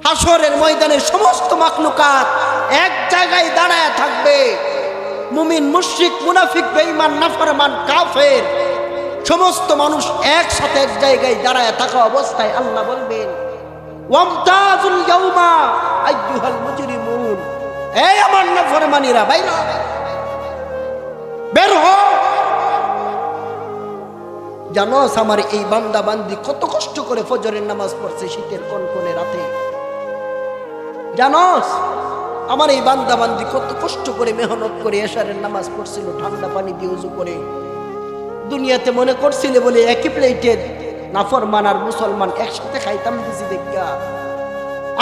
হাসরের ময়দানে সমস্ত মাখলুকাত এক জায়গায় দাঁড়ায় থাকবে। মুমিন, মুশরিক, মুনাফিক, বেঈমান, নাফরমান, কাফের সমস্ত মানুষ একসাথে এক জায়গায় দাঁড়ায় থাকা অবস্থায় আল্লাহ বলবেন, ওয়ামতাজুল ইয়াউমা আইয়ুহাল মুজরিমুন, এই আমার নাফরমানিরা বাইরে বের হও। জানোস আমার এই বান্দা বান্দি কত কষ্ট করে ফজরের নামাজ পড়ছে শীতের কনকনে রাতে? জানোস আমার এই বান্দা বান্দি কত কষ্ট করে মেহনত করে এশারের নামাজ পড়ছিল ঠান্ডা পানি দিয়ে উযু করে? দুনিয়াতে মনে করছিল বলে একই প্লেটে নাফরমান আর মুসলমান একসাথে খাইতাম দিছি দেখা,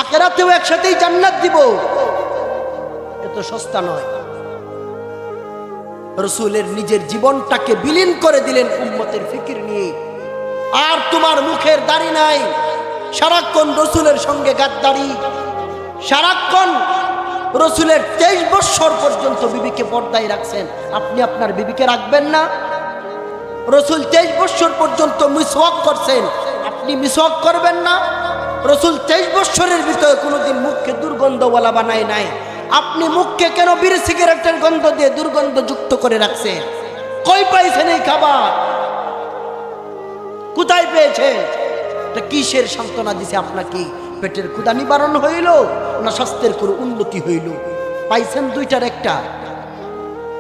আখিরাতেও একসাথেই জান্নাত দিব। এত সস্তা নয়। রাসূলের নিজের জীবনটাকে বিলীন করে দিলেন উম্মতের ফিকির নিয়ে। আর তোমার মুখের দাড়ি নাই, সারাক্ষণ রাসূলের সঙ্গে গাদ্দারি, সারাক্ষণ রাসূলের 23 বছর পর্যন্ত বিবিকে পর্দায় রাখছেন। আপনি আপনার বিবিকে রাখবেন না? রাসূল 23 বছর পর্যন্ত মিসওয়াক করছেন, আপনি মিসওয়াক করবেন না? রাসূল 23 বছরের ভিতরে কোনোদিন মুখকে দুর্গন্ধওয়ালা বানায় নাই, আপনি মুখকে কেন বিড়ি সিগারেটের গন্ধ দিয়ে দুর্গন্ধ যুক্ত করে রাখছেন? কই পাইছেন এই খাবার? কোথায় পেয়েছেন? এটা কিসের সান্ত্বনা দিছে আপনাকে? পেটের ক্ষুধা নিবারণ হইল না স্বাস্থ্যের কোনো উন্নতি হইল? পাইছেন দুইটার একটা?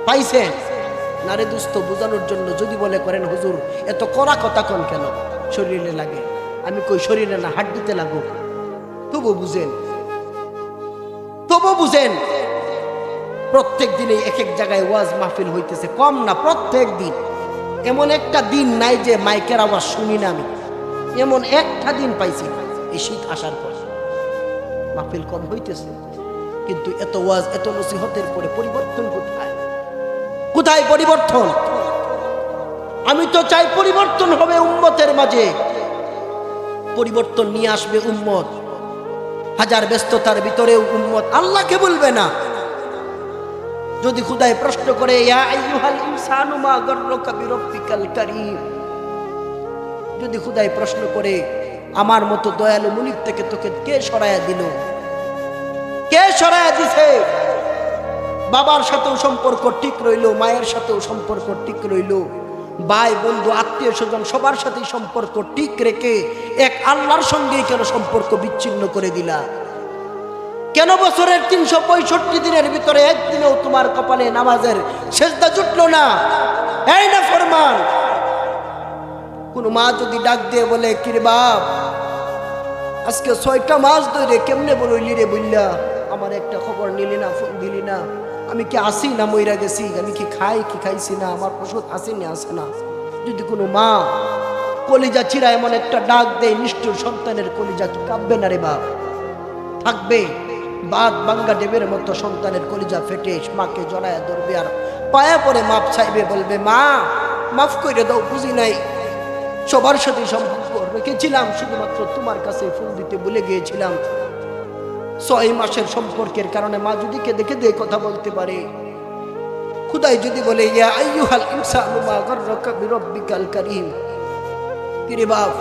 পাইছেন না রে দোস্ত? বোঝানোর জন্য যদি বলে করেন হুজুর এত কড়া কথা কোন কেন? শরীরে লাগে। আমি কই শরীরে না হাড্ডিতে লাগুক, তবু বুঝেন, তবু বুঝেন। প্রত্যেক দিনে এক এক জায়গায় ওয়াজ মাহফিল হইতেছে, কম না প্রত্যেক দিন। এমন একটা দিন নাই যে মাইকের আওয়াজ শুনি না আমি, এমন একটা দিন পাইছি এই শীত আসার পর। মাহফিল কম হইতেছে, কিন্তু এত ওয়াজ এত নসিহতের পরে পরিবর্তন কোথায়? কোথায় পরিবর্তন? আমি তো চাই পরিবর্তন হবে উম্মতের মাঝে, পরিবর্তন নিয়ে আসবে উম্মত। হাজার ব্যস্ততার ভিতরেও উম্মত আল্লাহকে বলবে না। যদি খুদায় প্রশ্ন করে, ইয়া আইয়ুহাল ইনসানু মা গাররাকা বিরাব্বিকাল কারীম, যদি খুদায় প্রশ্ন করে আমার মতো দয়ালু মুনিব থেকে তোকে কে সরায়া দিল? কে সরায়া দিছে? বাবার সাথেও সম্পর্ক ঠিক রইল, মায়ের সাথেও সম্পর্ক ঠিক রইল, ভাই বন্ধু আত্মীয় স্বজন সবার সাথেই সম্পর্ক ঠিক রেখে এক আল্লাহর সঙ্গেই কেন সম্পর্ক বিচ্ছিন্ন করে দিলা? কেন বছরের 365 দিনের ভিতরে একদিনেও তোমার কপালে নামাজের সেজদা জুটলো না? এই না ফরমান। কোন মা যদি ডাক দিয়ে বলে, কিরে বাপ আজকে 6টা মাস ধরে কেমনে বলইলি রে বললা, আমার একটা খবর নিলি না, ফোন দিলি না, আমি কি আসি না মইরা গেছি, আমি কি খাই কি খাইছি না, আমার ওষুধ আসি না আসে না। যদি কোনো মা কলিজা চিরা এমন একটা ডাক দেয়, নিষ্ঠুর সন্তানের কলিজা কি কাঁপবে না রে বাপ? থাকবে। বাদ বাঙ্গা দেবের মতো সন্তানের কলিজা ফেটে মাকে জড়ায় ধরবে আর পায়া পরে মাপ চাইবে, বলবে মা মাফ করে দাও, বুঝি নাই, সবার সাথে সম্পর্ক রেখেছিলাম, শুধুমাত্র তোমার কাছে ফুল দিতে ভুলে গিয়েছিলাম। 6 মাসের সম্পর্কের কারণে মা যদি কে দেখে দিয়ে কথা বলতে পারে, খুদাই যদি বলে, ইয়া আইয়ুহাল ইনসানু মা গাররাকা বিরাব্বিকাল কারীম, কিরে বাপ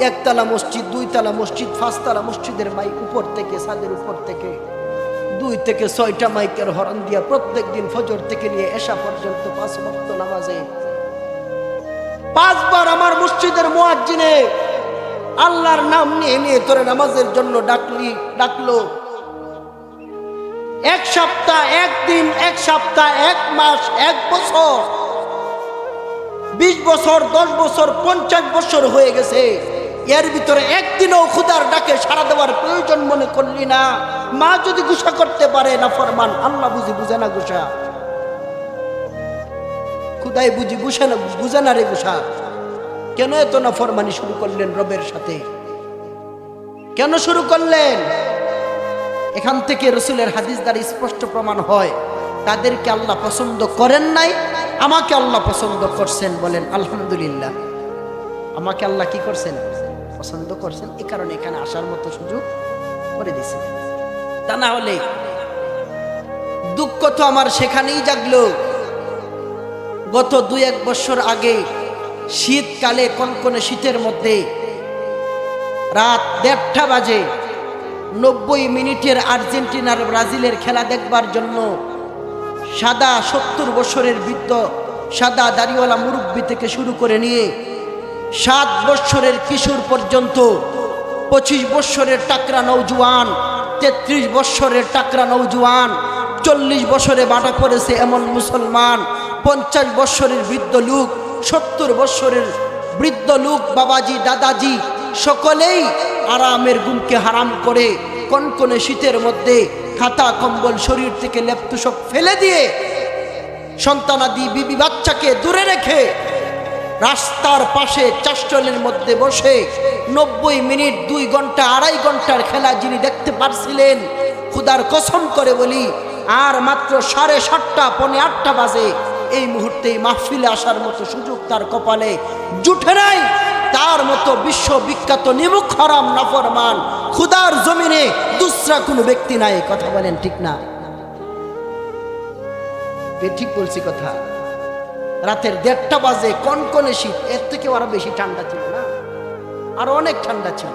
একতলা মসজিদ, 2 তলা মসজিদ, 5 তলা মসজিদের মাইক উপর থেকে, ছাদের উপর থেকে 2 থেকে 6টা মাইকের হরন দিয়া প্রত্যেক দিন ফজর থেকে নিয়ে এশা পর্যন্ত 5 ওয়াক্ত নামাজে 5 বার আমার মসজিদের মুয়াজ্জিনে আল্লাহর নাম নিয়ে নিয়ে তোরে নামাজের জন্য ডাকলো। 1 সপ্তাহ, 1 দিন, 1 সপ্তাহ, 1 মাস, 1 বছর, 20 বছর, 10 বছর, 50 বছর হয়ে গেছে, এর ভিতরে একদিনও খুদার ডাকে সাড়া দেওয়ার প্রয়োজন মনে করলি না। মা যদি গুসা করতে পারে না ফরমান, আল্লাহ বুঝি বুঝে না গুসা? খুদাই বুঝি বুঝে না রে গুসা? কেন এত না ফরমানি শুরু করলেন রবের সাথে? কেন শুরু করলেন? এখান থেকে রাসূলের হাদিস দ্বারা স্পষ্ট প্রমাণ হয় তাদেরকে আল্লাহ পছন্দ করেন নাই, আমাকে আল্লাহ পছন্দ করছেন। বলেন আলহামদুলিল্লাহ। আমাকে আল্লাহ কি করছেন? পছন্দ করছেন। এই কারণে এখানে আসার মতো সুযোগ করে দিয়েছেন। তা না হলে দুঃখ তো আমার সেখানেই জাগলো। গত 2-1 বছর আগে শীতকালে, কনকনে শীতের মধ্যে রাত 1:30 বাজে 90 মিনিটের আর্জেন্টিনার ব্রাজিলের খেলা দেখবার জন্য সাদা 70 বছরের বৃদ্ধ, সাদা দাড়িওয়ালা মুরব্বী থেকে শুরু করে নিয়ে 7 বছরের কিশোর পর্যন্ত, 25 বছরের টাকরা নৌজওয়ান, 33 বছরের টাকরা নৌজওয়ান, 40 বছরে বাটা পড়েছে এমন মুসলমান, 50 বছরের বৃদ্ধ লোক, 70 বছরের বৃদ্ধ লোক, বাবাজি দাদাজি সকলেই আরামের ঘুমকে হারাম করে কনকনে শীতের মধ্যে খাতা কম্বল শরীর থেকে লেপতুসক ফেলে দিয়ে সন্তানাদি বিবি বাচ্চাকে দূরে রেখে রাস্তার পাশে চাষটলের মধ্যে বসে 90 মিনিট, 2 ঘন্টা, 2.5 ঘন্টার খেলা যিনি দেখতে পারছিলেন, খুদার কসম করে বলি আর মাত্র 7:30 পৌনে 8টা বাজে এই মুহূর্তে মাহফিলে আসার মতো সুযোগ তার কপালে জুটে নাই। তার মতো বিশ্ববিখ্যাত নিমুখ হারাম নাফরমান খুদার জমিনে দুসরা কোনো ব্যক্তি নাই। কথা বলেন ঠিক না? ঠিক বলছি কথা। রাতের 1:30 বাজে কনকনে শীত, এর থেকেও আরো বেশি ঠান্ডা ছিল না, আরো অনেক ঠান্ডা ছিল।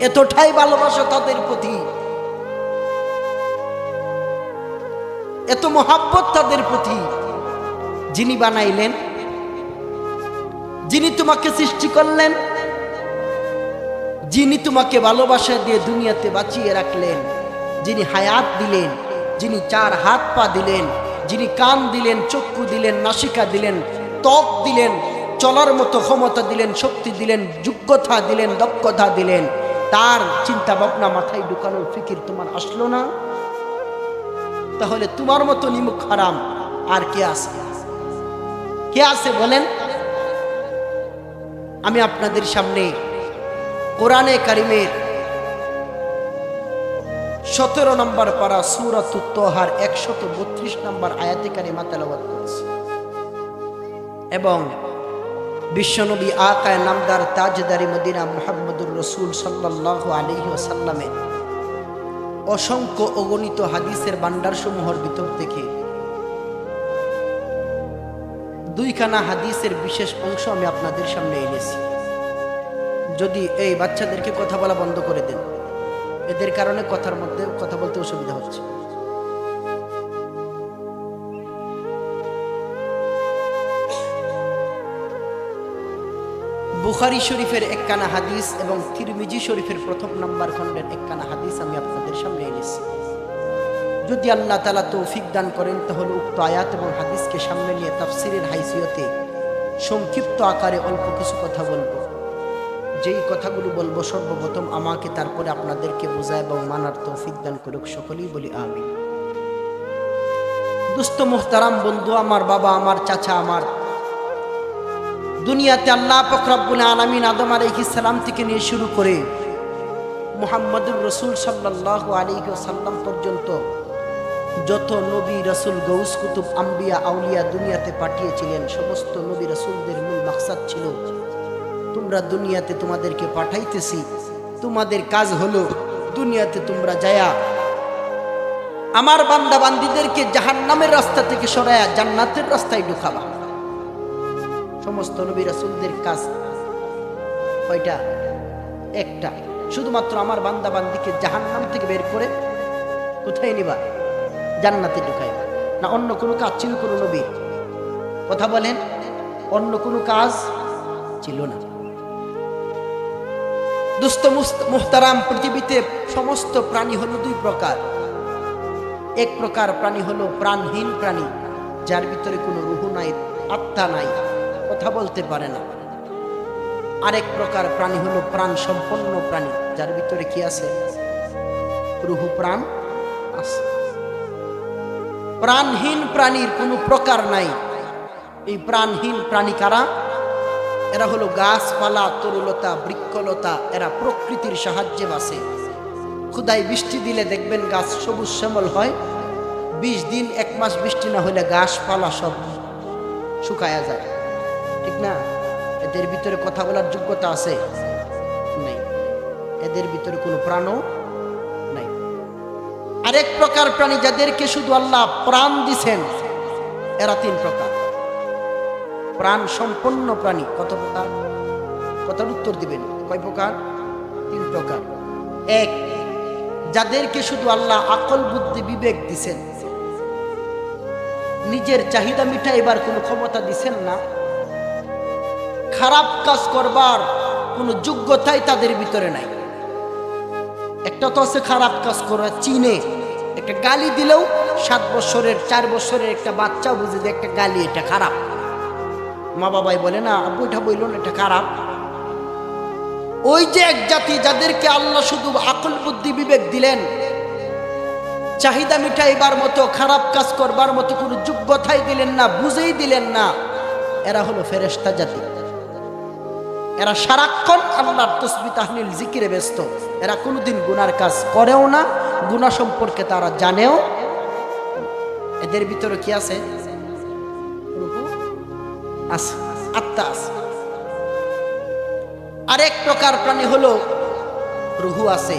এতটাই ভালোবাসা তাদের প্রতি, এত মহাব্বত তাদের প্রতি। যিনি বানাইলেন, যিনি তোমাকে সৃষ্টি করলেন, যিনি তোমাকে ভালোবাসা দিয়ে দুনিয়াতে বাঁচিয়ে রাখলেন, যিনি হায়াত দিলেন, যিনি 4 হাত পা দিলেন, যিনি কান দিলেন, চক্ষু দিলেন, নাসিকা দিলেন, ত্বক দিলেন, চলার মতো ক্ষমতা দিলেন, শক্তি দিলেন, যোগ্যতা দিলেন, দক্ষতা দিলেন, তার চিন্তা ভাবনা মাথায় ঢুকানোর ফিকির তোমার আসলো না? তাহলে তোমার মতো নিমুখ হারাম আর কে আছে? কে আছে বলেন? আমি আপনাদের সামনে কোরআনে কারিমের 17 নম্বর পারা সূরাতুত তাহার 132 নম্বর আয়াতে কারিমা তেলাওয়াত করছি এবং বিশ্বনবী আকায়ে নামদার তাজদারি মদিনা মুহাম্মদুর রাসূল সাল্লাল্লাহু আলাইহি ওয়াসাল্লামের অসংখ্য অগণিত হাদিসের ভান্ডারসমূহের ভিতর থেকে 2খানা হাদিসের বিশেষ অংশ আমি আপনাদের সামনে এনেছি। যদি এই বাচ্চাদেরকে কথা বলা বন্ধ করে দেন, এদের কারণে কথার মধ্যে কথা বলতে অসুবিধা হচ্ছে। বুখারী শরীফের 1খানা হাদিস এবং তিরমিজি শরীফের 1ম নম্বর খণ্ডের 1খানা হাদিস আমি আপনাদের সামনে এনেছি। যদি আল্লাহ তাআলা তৌফিক দান করেন তাহলে উক্ত আয়াত এবং হাদিসকে সামনে নিয়ে তাফসীরের হাইসিয়তে সংক্ষিপ্ত আকারে অল্প কিছু কথা বলবো। যেই কথাগুলো বলবো সর্বপ্রথম আমাকে, তারপরে আপনাদেরকে বোঝায় এবং মানার তৌফিক দান করুক। সকলেই বলি আমিন। দোস্ত মুহতারাম বন্ধু আমার, বাবা আমার, চাচা আমার, দুনিয়াতে আল্লাহ পাক রব্বুল আলামিন আদম আলাইহিস সালাম থেকে নিয়ে শুরু করে মুহাম্মদুর রাসূল সাল্লাল্লাহু আলাইহি ওয়াসাল্লাম পর্যন্ত যত নবী রাসূল গৌস কুতুব আম্বিয়া আউলিয়া দুনিয়াতে পাঠিয়েছিলেন, সমস্ত নবী রাসূলদের মূল মাকসাদ ছিল তোমরা দুনিয়াতে তোমাদেরকে পাঠাইতেছি, তোমাদের কাজ হলো দুনিয়াতে তোমরা যায়া আমার বান্দা বান্দীদেরকে জাহান্নামের রাস্তা থেকে সরায়া জান্নাতের রাস্তায় ঢুকাবা। সমস্ত নবী রাসূলদের কাজ কয়টা? একটা। শুধুমাত্র আমার বান্দা বান্দীকে জাহান্নাম থেকে বের করে কোথায় নিবা? জান্নাতে ঢুকাইবা। না অন্য কোনো কাজ ছিল কোনো নবীর? কথা বলেন, অন্য কোনো কাজ ছিল না। দোস্ত মুহতারাম, পৃথিবীতে সমস্ত প্রাণী হলো 2 প্রকার। এক প্রকার প্রাণী হলো প্রাণহীন প্রাণী, যার ভিতরে কোনো রূহ নাই, আত্মা নাই, কথা বলতে পারে না। আরেক প্রকার প্রাণী হলো প্রাণ সম্পন্ন প্রাণী, যার ভিতরে কি আছে? রূহ, প্রাণ আছে। প্রাণহীন প্রাণীর কোনো প্রকার নাই। এই প্রাণহীন প্রাণী কারা? এরা হলো গাছপালা, তরুলতা, বৃক্ষলতা। এরা প্রকৃতির সাহায্যে বাঁচে। খুদাই বৃষ্টি দিলে দেখবেন গাছ সবুজ শ্যামল হয়। 20 দিন 1 মাস বৃষ্টি না হলে গাছপালা সব শুকায়া যায়, ঠিক না? এদের ভিতরে কথা বলার যোগ্যতা আছে? নেই। এদের ভিতরে কোনো প্রাণও নাই। আরেক প্রকার প্রাণী যাদেরকে শুধু আল্লাহ প্রাণ দিছেন, এরা 3 প্রকার। প্রাণ সম্পন্ন প্রাণী কত প্রকার? কথার উত্তর দিবেন। কয় প্রকার? 3 প্রকার। এক, যাদেরকে শুধু আল্লাহ আকল বুদ্ধি বিবেক দিছেন, নিজের চাহিদা মিটাইবার কোনো ক্ষমতা দিছেন না, খারাপ কাজ করবার কোনো যোগ্যতাই তাদের ভিতরে নাই। একটা তো আছে খারাপ কাজ করা চিনে, একটা গালি দিলেও 7 বছরের 4 বছরের একটা বাচ্চা বুঝে যে একটা গালি এটা খারাপ, মা বাবাই বলে না আব্বু এটা বলল না এটা খারাপ। ওই যে এক জাতি যাদেরকে আল্লাহ শুধু আকল বুদ্ধি বিবেক দিলেন, চাহিদা মিটাইবার মতো খারাপ কাজ করবার মতো কোনো যোগ্যতাই দিলেন না, বুঝেই দিলেন না, এরা হলো ফেরেশতা জাতি। এরা সারাক্ষণ আল্লাহর তাসবিহ তাহলিল জিকিরে ব্যস্ত। এরা কোনোদিন গুনার কাজ করেও না, গুনাহ সম্পর্কে তারা জানেও। এদের ভিতরে কি আছে? রূহ আছে, আত্মা আছে। আরেক প্রকার প্রাণী হলো রূহ আছে,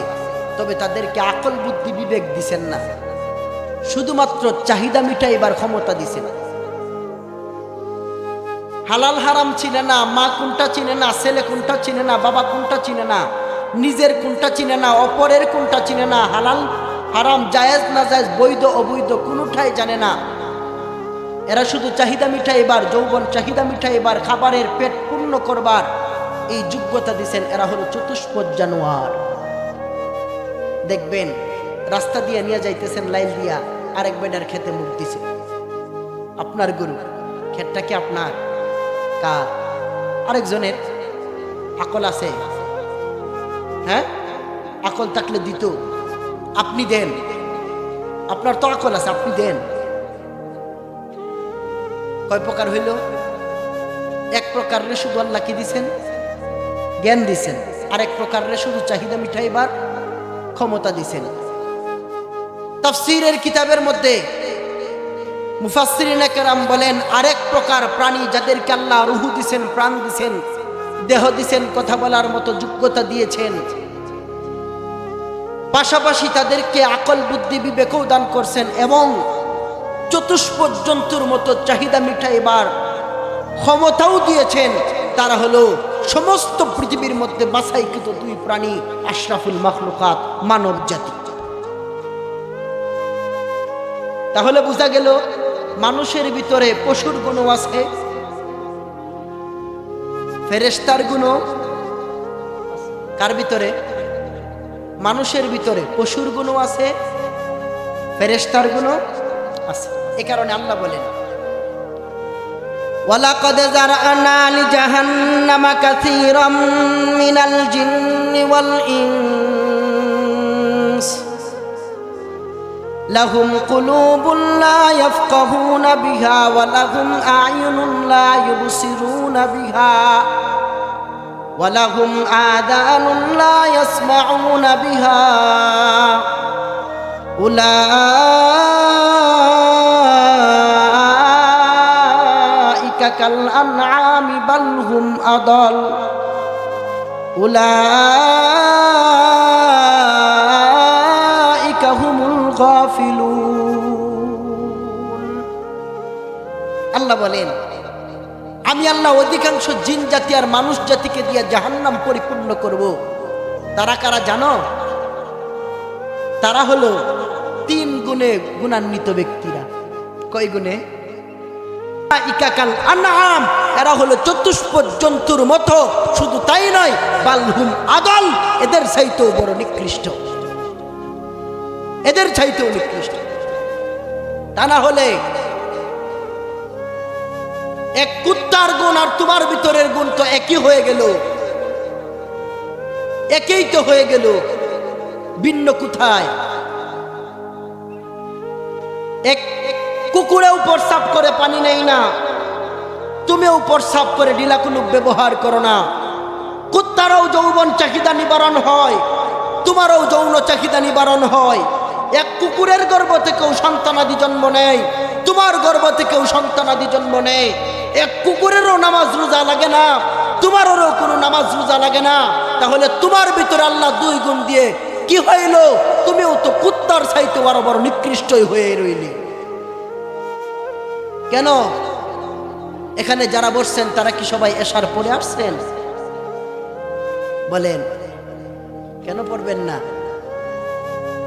তবে তাদেরকে আকল বুদ্ধি বিবেক দিছেন না, শুধুমাত্র চাহিদা মিটাইবার ক্ষমতা দিছেন। হালাল হারাম চিনে না, মা কোনটা চিনে না, ছেলে কোনটা চিনে না, বাবা কোনটা চিনে না, নিজের কোনটা চিনে না, অপরের কোনটা চিনে না, হালাল হারাম জায়েজ না জায়েজ, বৈধ অবৈধ কোনটাই জানে না। এরা শুধু চাহিদা মিটাইবার, যৌবন চাহিদা মিটাইবার, খাবারের পেট পূর্ণ করবার এই যোগ্যতা দিছেন। এরা হলো চতুষ্পদ জানোয়ার। দেখবেন রাস্তা দিয়ে নিয়ে যাইতেছেন লাইন দিয়া, আরেক বেডার খেতে মুখ দিছে। আপনার গরু, ক্ষেতটা কি আপনার? কার? আরেকজনের। আকল আছে? হ্যাঁ, আকল থাকলে দিত, আপনি দেন। আপনার তো আকল আছে, আপনি দেন। কয় প্রকার হইল? এক প্রকারে শুধু আল্লাহ কি দিছেন? জ্ঞান দিছেন। আরেক প্রকারে শুধু চাহিদা মিটাইবার ক্ষমতা দিছেন। তাফসীরের কিতাবের মধ্যে মুফাসসিরিনে কেরাম বলেন, আরেক প্রকার প্রাণী যাদেরকে আল্লাহ রূহ দিছেন, প্রাণ দিছেন, দেহ দিছেন, কথা বলার মতো যোগ্যতা দিয়েছেন, পাশাপাশি তাদেরকে আকল বুদ্ধি বিবেকও দান করছেন এবং চতুষ্পদ জন্তুর মতো চাহিদা মিটাইবার ক্ষমতাও দিয়েছেন। তারা হলো সমস্ত পৃথিবীর মধ্যে বাছাইকৃত 2 প্রাণী, আশরাফুল মাখলুকাত, মানব জাতি। তাহলে বোঝা গেল মানুষের ভিতরে পশুর গুণও আছে, ফেরেশতার গুণও। কার ভিতরে? মানুষের ভিতরে পশুর গুণও আছে, ফেরেশতার গুণও আছে। এ কারণে আল্লাহ বলেন, ওয়ালাকাদ যারআনা লিজাহান্নামা কাসীরাম মিনাল জিন্নি ওয়াল ইনস লাহুম কুলুবুন লা ইয়াফকাহুনা বিহা ওয়া লাহুম আ'য়ুনুন লা ইউবসিরুনা বিহা ওয়া লাহুম আযানুন লা ইয়াসমাউনা বিহা উলাইকা কাল আনআমি বাল হুম আদাল উলাইকা হুমুল গাফিলুন। আল্লাহ বলেন, আমি আল্লাহ অধিকাংশ জিন জাতি আর মানুষ জাতিকে দিয়ে জাহান্নাম পরিপূর্ণ করব। তারা কারা জানো? তারা হলো 3 গুণে গুণান্বিত ব্যক্তিরা। কয় গুণে? ইকাকাল আনআম, এরা হলো চতুষ্পদ জন্তুর মতো। শুধু তাই নয়, বালহুম আদল, এদের চাইতেও বড় নিকৃষ্ট, এদের চাইতেও নিকৃষ্ট। তা না হলে এক কুত্তার গুণ আর তোমার ভিতরের গুণ তো একই হয়ে গেল, একই তো হয়ে গেল, ভিন্ন কোথায়? এক কুকুরে উপর সাপ করে পানি নেই না, তুমি উপর সাপ করে ঢিলাকুলুক ব্যবহার করো না। কুত্তারও যৌবন চাহিদা নিবারণ হয়, তোমারও যৌন চাহিদা নিবারণ হয়। এক কুকুরের গর্ভ থেকেও সন্তানাদি জন্ম নেয়, তোমার গর্ভ থেকেও সন্তানাদি জন্ম নেয়। এক কুকুরেরও নামাজ রোজা লাগে না, তোমারও কোনো নামাজ রোজা লাগে না। তাহলে তোমার ভিতরে আল্লাহ 2 গুণ দিয়ে কি হইল? তুমিও তো কুত্তার চাইতে বড় বড় নিকৃষ্টই হয়ে রইলে। কেন? এখানে যারা বসছেন তারা কি সবাই এশার পরে আসছেন? বলেন, কেন পড়বেন না?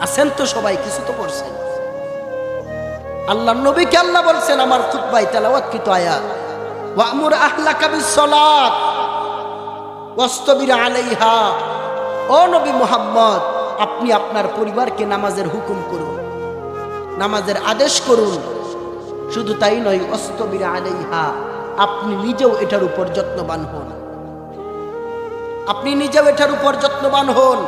আছেন তো সবাই, কিছু তো পড়ছেন। আল্লাহর নবীকে আল্লাহ বলছেন আমার খুতবায় তেলাওয়াতকৃত আয়াত, ওয়া'মুর আহলাকা বিস-সালাত ওয়াসতাবির আলাইহা। ও নবী মুহাম্মদ, আপনি আপনার পরিবারকে নামাজের হুকুম করুন, নামাজের আদেশ করুন। শুধু তাই নয়, ওয়াসতাবির আলাইহা, আপনি নিজেও এটার উপর যত্নবান হন। আপনি নিজেও এটার উপর যত্নবান হন।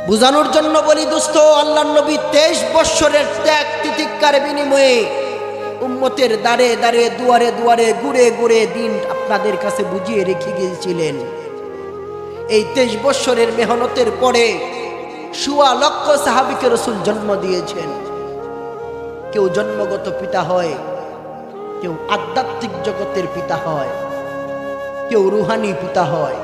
বুঝানোর জন্য বলি দোস্ত, আল্লাহর নবী 23 বৎসরের ত্যাগ তিতিক্ষার বিনিময়ে উম্মতের দাঁড়ে দাঁড়ে দুয়ারে দুয়ারে ঘুরে ঘুরে দিন আপনাদের কাছে বুঝিয়ে রেখে গিয়েছিলেন। এই 23 বৎসরের মেহনতের পরে 1.25 লক্ষ সাহাবীকে রাসূল জন্ম দিয়েছেন। কেউ জন্মগত পিতা হয়, কেউ আধ্যাত্মিক জগতের পিতা হয়, কেউ রুহানি পিতা হয়।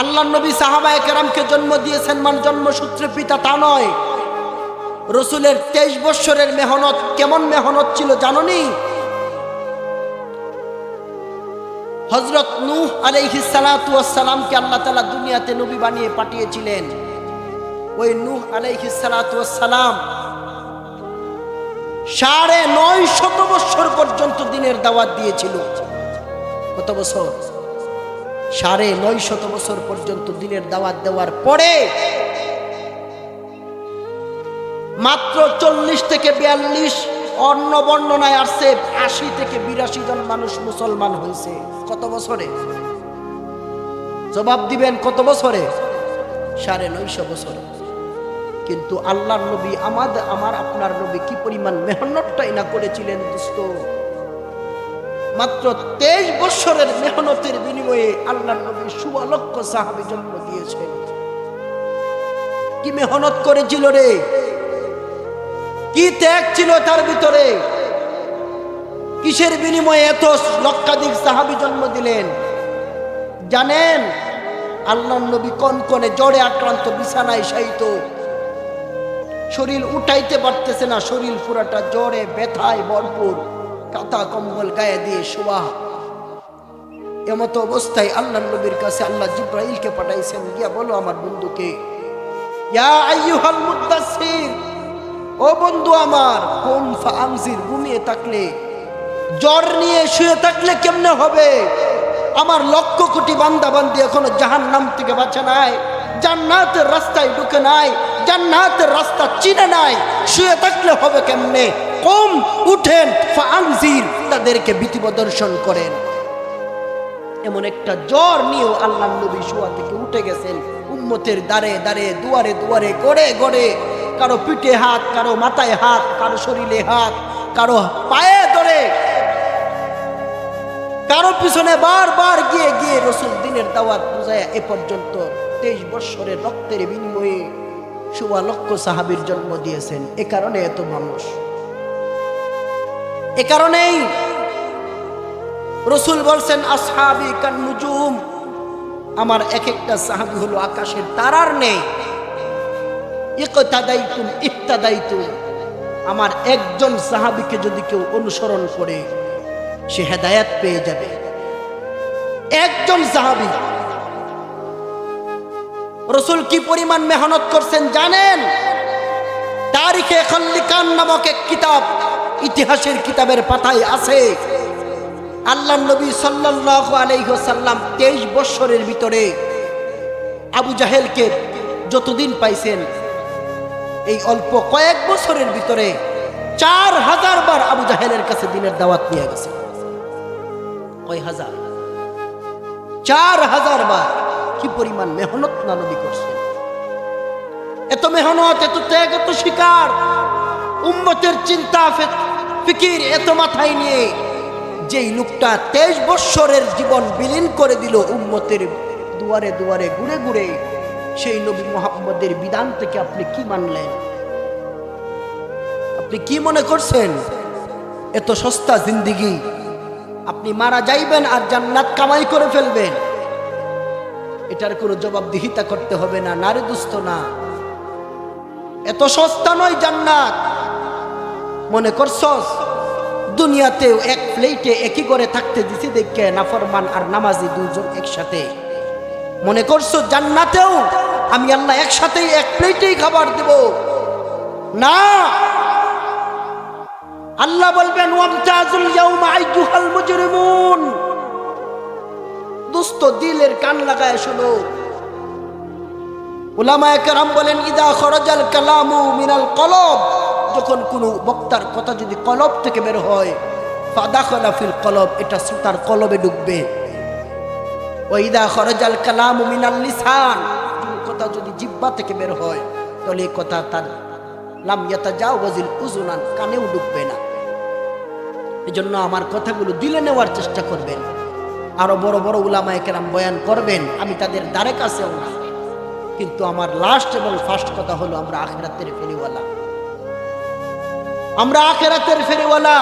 আল্লাহর নবী সাহাবায়ে কেরামকে জন্ম দিয়েছেন মান জন্মসূত্রে পিতা তা নয়। রাসূলের 23 বৎসরের মেহনত কেমন মেহনত ছিল জানোনি? হযরত নূহ আলাইহিস সালাতু ওয়াস সালামকে আল্লাহ তাআলা দুনিয়াতে নবী বানিয়ে পাঠিয়েছিলেন। ওই নূহ আলাইহিস সালাতু ওয়াস সালাম 950 বছর পর্যন্ত দ্বীনের দাওয়াত দিয়েছিল। কত বছর? 950 বছর পর্যন্ত দ্বীনের দাওয়াত দেওয়ার পরে মাত্র 40 থেকে 42, অন্য বর্ণনায় আসছে 80 থেকে 82 জন মানুষ মুসলমান হয়েছে। কত বছরে? জবাব দিবেন কত বছরে? 950 বছরে। কিন্তু আল্লাহর নবী আমার আপনার নবী কি পরিমাণ মেহনতটাই না করেছিলেন দোস্ত। মাত্র 23 বছরের মেহনতের বিনিময়ে আল্লাহর নবী 1.25 লক্ষ সাহাবী জন্ম দিয়েছেন। কি মেহনত করেছিল রে, কি ত্যাগ ছিল তার ভিতরে। কিসের বিনিময়ে এত লক্ষাধিক সাহাবী জন্ম দিলেন জানেন? আল্লাহর নবী কনকনে জ্বরে আক্রান্ত, বিছানায় শায়িত, শরীর উঠাইতে পারতেছে না, শরীর পুরাটা জ্বরে ব্যথায় ভরপুর, কাঁথা কম্বল গায়ে দিয়ে শোয়া। এমত অবস্থায় আল্লাহর নবীর কাছে আল্লাহ জিবরাইলকে পাঠাইছেন, গিয়া বলো আমার বন্ধুকে, ইয়া আইয়ুহাল মুদ্দাসসির, ও বন্ধু আমার, কুম ফাআনজির, ঘুমিয়ে থাকলে, জ্বর নিয়ে শুয়ে থাকলে কেমনে হবে? আমার লক্ষ কোটি বান্দা বান্দি এখনো জাহান্নাম থেকে বাঁচে নাই, জান্নাতের রাস্তায় ঢুকে নাই, জান্নাতের রাস্তা চিনে নাই, শুয়ে থাকলে হবে কেমনে? কুম, উঠেন, ফাআনজির, তাদেরকে ভীতি প্রদর্শন করেন। এমন একটা জ্বর নিয়েও আল্লাহর নবী শোয়া থেকে উঠে গেছেন, উম্মতের দাঁড়ে দাঁড়ে দুয়ারে দুয়ারে গড়ে গড়ে, কারো পিঠে হাত, কারো মাথায় হাত, কারো শরীরে হাত, কারো পায়ে ধরে, কারো পিছনে বারবার গিয়ে গিয়ে রাসূল দ্বীনের দাওয়াত বুঝায় এ পর্যন্ত 23 বৎসরের রক্তের বিনিময়ে 1.25 লক্ষ সাহাবীর জন্ম দিয়েছেন। এ কারণে এত মানুষ, এ কারণেই রাসূল বলছেন আসহাবি কান নুজুম, আমার এক একটা সাহাবী হলো আকাশের তারার নেই। ইকতাদাইতুম ইহতাদাইতুম, আমার একজন সাহাবীকে যদি কেউ অনুসরণ করে সে হেদায়েত পেয়ে যাবে। একজন সাহাবী। রাসূল কি পরিমাণ মেহনত করছেন জানেন? তারিখে খাল্লিকান নামক এক কিতাব, ইতিহাসের কিতাবের পাতায় আছে, আল্লাহর নবী সাল্লাল্লাহু আলাইহি ওয়াসাল্লাম 23 বছরের ভিতরে আবু জাহেলকে যতদিন পাইছেন, এই অল্প কয়েক বছরের ভিতরে 4000 বার আবু জাহেলের কাছে দ্বীনের দাওয়াত নিয়ে গেছে। কয় হাজার? 4000 বার। কি পরিমাণ মেহনত না নবী করছেন। এত মেহনত, এত ত্যাগ, এত শিকার, উম্মতের চিন্তা ফিকির এত মাথায় নিয়ে যেই লোকটা 23 বছরের জীবন বিলীন করে দিল উম্মতের দুয়ারে দুয়ারে ঘুরে ঘুরে, সেই নবী মুহাম্মদের বিধান থেকে আপনি কি মানলেন? আপনি কি মনে করছেন এত সস্তা জিন্দেগি? আপনি মারা যাইবেন আর জান্নাত কামাই করে ফেলবেন, এটার কোনো জবাবদিহিতা করতে হবে না? নারী দুস্থ না, এত সস্তা নয় জান্নাত। মনে করছস দুনিয়াতেও এক প্লেটে একই করে থাকতে দিছি দেখে নাফরমান আর নামাজি দুজন একসাথে? মনে করছো জান্নাতেও আমি আল্লাহ একসাথেই এক প্লেটেই খাবার দেব? না, আল্লাহ বলবেন ওয়ামতাজুল ইয়াউমা আইয়ুহাল মুজরিমুন। দোস্ত দিলের কান লাগায় শোনো, উলামায়ে কেরাম বলেন ইদা খরাজাল কালামু মিনাল কলব, যখন কোনো বক্তার কথা যদি কলব থেকে বের হয়, ফাদাখালা ফিল কলব, এটা তার কলবে ঢুকবে। ওয়া ইদা খরাজাল কালামু মিনাল লিসান, কথা যদি জিহ্বা থেকে বের হয় তাহলে এই কথা তার লাম ইয়াতাজাওয়াজিল উযুনান, কানেও ঢুকবে না। এজন্য আমার কথাগুলো দিলে নেওয়ার চেষ্টা করবেন। আরো বড় বড় উলামায়ে কেরাম বয়ান করবেন, আমি তাদের দ্বারে কাছেও না, কিন্তু আমার লাস্ট এবং ফার্স্ট কথা হলো আমরা আখিরাতের ফেরিওয়ালা। আমরা আখিরাতের ফেরিওয়ালা।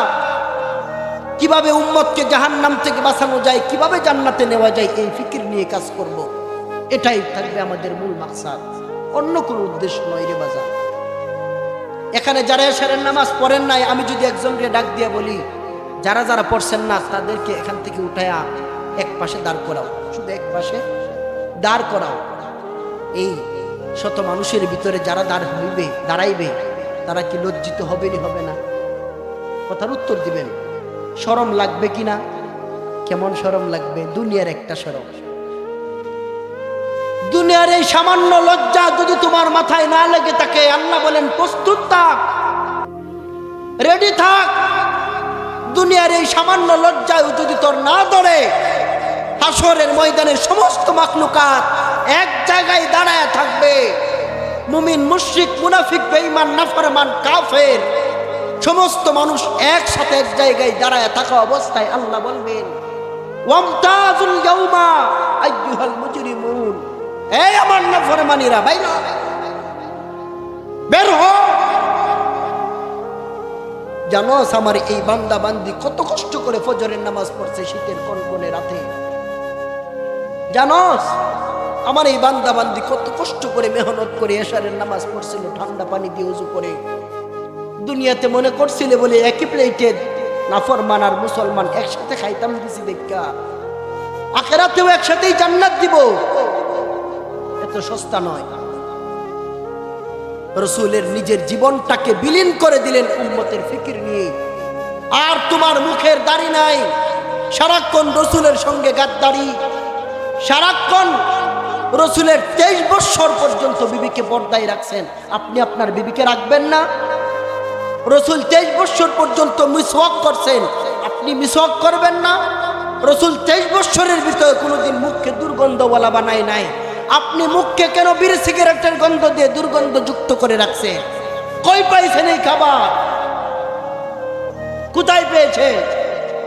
কিভাবে উম্মতকে জাহান্নাম থেকে বাঁচানো যায়, কিভাবে জান্নাতে নেওয়া যায়, এই ফিকির নিয়ে কাজ করব। এটাই থাকবে আমাদের মূল মাকসাদ, অন্য কোনো উদ্দেশ্য নয় রে বাজার। এখানে যারা এশারের নামাজ পড়েন নাই, আমি যদি একজনকে ডাক দিয়ে বলি যারা যারা পড়ছেন না তাদেরকে এখান থেকে উঠায়া এক পাশে দাঁড় করাও, শুধু এক পাশে দাঁড় করাও, এই শত মানুষের ভিতরে যারা দাঁড়াইবে তারা কি লজ্জিত হবে না হবে না? কথার উত্তর দিবেন। শরম লাগবে কিনা? কেমন শরম লাগবে? দুনিয়ার একটা শরম। দুনিয়ার এই সামান্য লজ্জা যদি তোমার মাথায় না লেগে থাকে, আল্লাহ বলেন প্রস্তুত থাক, রেডি থাক। দুনিয়ার এই সামান্য লজ্জায় যদি তোর না ধরে, হাসরের ময়দানের সমস্ত মাখলুকাত এক জায়গায় দাঁড়ায় থাকবে। মুমিন, মুশরিক, মুনাফিক, বেঈমান, নাফরমান, কাফের সমস্ত মানুষ একসাথে এক জায়গায় দাঁড়ায় থাকা অবস্থায় আল্লাহ বলবেন ওয়ামতাজুল ইয়াউমা আইয়ুহাল মুজরিমুন, এই আমার নাফরমানিরা বাইরে বের হও। জানোস আমার এই বান্দা বান্দি কত কষ্ট করে ফজরের নামাজ পড়ছে শীতের কনকনে রাতে? জানোস আমার এই বান্দা বান্দি কত কষ্ট করে মেহনত করে এশারের নামাজ পড়ছিল ঠান্ডা পানি দিয়ে ওযু করে? দুনিয়াতে মনে করছিলে বলে একই প্লেটে নাফরমান আর মুসলমান একসাথে খাইতাম দিছি দেখা, আখিরাতেও একসাথেই জান্নাত দিব। এত সস্তা নয়। রাসূলের নিজের জীবনটাকে বিলীন করে দিলেন উম্মতের ফিকির নিয়ে। আর তোমার মুখের দাড়ি নাই, সারাক্ষণ রাসূলের সঙ্গে গাদ্দারি, সারাক্ষণ রাসূলের 23 বছর পর্যন্ত বিবিকে পর্দায় রাখছেন, আপনি আপনার বিবিকে রাখবেন না? রাসূল 23 বছর পর্যন্ত মিসওয়াক করছেন, আপনি মিসওয়াক করবেন না? রাসূল 23 বছরের ভিতরে কোনোদিন মুখকে দুর্গন্ধওয়ালা বানায় নাই, আপনি মুখকে কেন বিড়ি সিগারেটের গন্ধ দিয়ে দুর্গন্ধ যুক্ত করে রাখছে? কই পাইছেন এই খাবার? কোথায় পেয়েছে?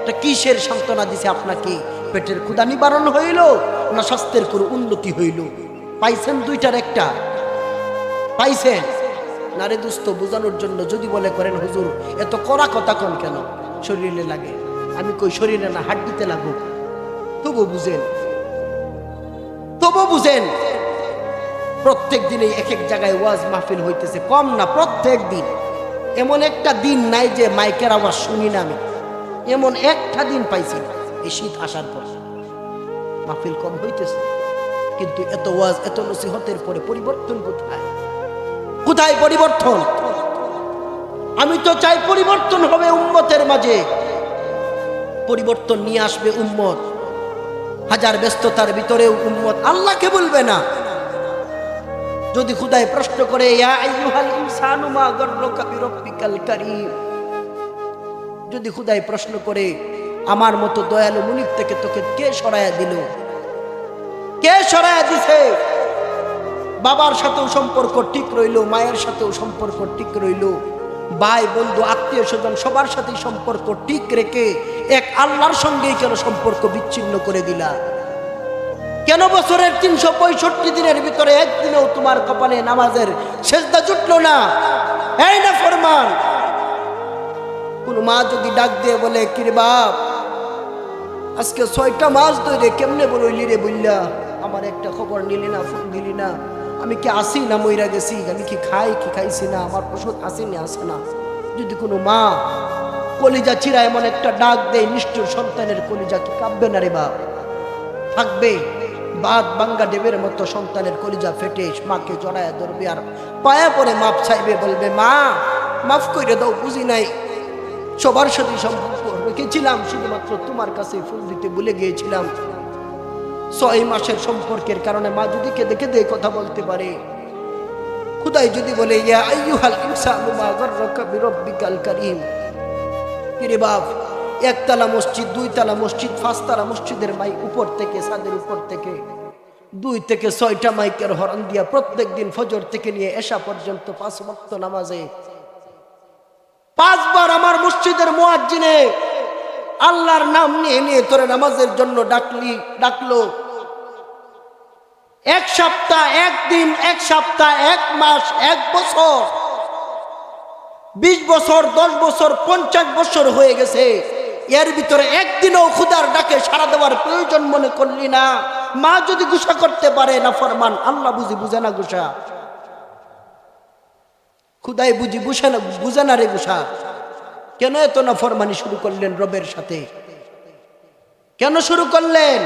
এটা কিসের সান্ত্বনা দিছে আপনাকে? পেটের ক্ষুধা নিবারণ হইল না স্বাস্থ্যের কোনো উন্নতি হইল? পাইছেন দুইটার একটা? পাইছেন না রে দোস্ত? বোঝানোর জন্য যদি বলে করেন হুজুর এত কড়া কথা কোন কেন? শরীরে লাগে। আমি কই শরীরে না, হাড্ডিতে লাগুক, তবু বুঝেন, তবু বুঝেন। প্রত্যেক দিনে এক এক জায়গায় ওয়াজ মাহফিল হইতেছে, কম না প্রত্যেক দিন। এমন একটা দিন নাই যে মাইকের আওয়াজ শুনি না আমি, এমন একটা দিন পাইছি না। এই শীত আসার পর মাহফিল কম হইতেছে, কিন্তু এত ওয়াজ এত নসিহতের পরে পরিবর্তন কোথায়? কোথায় পরিবর্তন? আমি তো চাই পরিবর্তন হবে উম্মতের মাঝে, পরিবর্তন নিয়ে আসবে উম্মত। হাজার ব্যস্ততার ভিতরেও উম্মত আল্লাহকে বলবে না। যদি খুদায় প্রশ্ন করে ইয়া আইয়ুহাল ইনসানু মা গাররাকা বিরাব্বিকাল কারীম, যদি খুদায় প্রশ্ন করে আমার মতো দয়ালু মুনিব থেকে তোকে কে সরায়া দিল, কে সরায়া দিছে? বাবার সাথেও সম্পর্ক ঠিক রইল, মায়ের সাথেও সম্পর্ক ঠিক রইল, ভাই বন্ধু আত্মীয় স্বজন সবার সাথেই সম্পর্ক ঠিক রেখে এক আল্লাহর সঙ্গেই কেন সম্পর্ক বিচ্ছিন্ন করে দিলা? কেন বছরের 365 দিনের ভিতরে একদিনেও তোমার কপালে নামাজের সেজদা জুটলো না? এই না ফরমান। কোন মা যদি ডাক দিয়ে বলে কিরে বাপ আজকে 6টা মাস ধরে কেমনে বললি রে বললা, আমার একটা খবর নিলি না, ফোন দিলি না, আমি কি আসি না মইরা গেছি, আমি কি খাই কি খাইছি না, আমার ওষুধ আসে না আসে না। যদি কোনো মা কলিজা চিরা এমন একটা ডাক দেয়, নিষ্ঠুর সন্তানের কলিজা কি কাঁপবে না রে বাপ? থাকবে। বাদ বাঙ্গা ডেবের মতো সন্তানের কলিজা ফেটে মাকে জড়ায় ধরবে আর পায়া পরে মাপ চাইবে, বলবে মা মাফ করে দাও, বুঝি নাই, সবার সাথে সম্পর্ক রেখেছিলাম, শুধুমাত্র তোমার কাছে ফুল দিতে ভুলে গিয়েছিলাম। 6 মাসের সম্পর্কের কারণে মা যদি কেঁদে কেঁদে কথা বলতে পারে, খুদাই যদি বলে ইয়া আইয়ুহাল ইনসানু মা গাররাকা বিরাব্বিকাল কারীম, কিরে বাপ, 1 তলা মসজিদ, 2 তলা মসজিদ, 5 তলা মসজিদের মাইক উপর থেকে, ছাদের উপর থেকে 2 থেকে 6টা মাইকের হরন দিয়া প্রত্যেক দিন ফজর থেকে নিয়ে এশা পর্যন্ত 5 ওয়াক্ত নামাজে 5 বার আমার মসজিদের মুয়াজ্জিনে আল্লাহর নাম নিয়ে নিয়ে তোরে নামাজের জন্য ডাকলো। 1 সপ্তাহ, 1 দিন, 1 সপ্তাহ, 1 মাস, 1 বছর, 20 বছর, 10 বছর, 50 বছর হয়ে গেছে, এর ভিতরে একদিনও খুদার ডাকে সাড়া দেওয়ার প্রয়োজন মনে করলি না। মা যদি গুসা করতে পারে না ফরমান, আল্লাহ বুঝে না গুসা, খুদাই বুঝে না রে গুসা। কেন এত না ফরমানি শুরু করলেন রবের সাথে? কেন শুরু করলেন?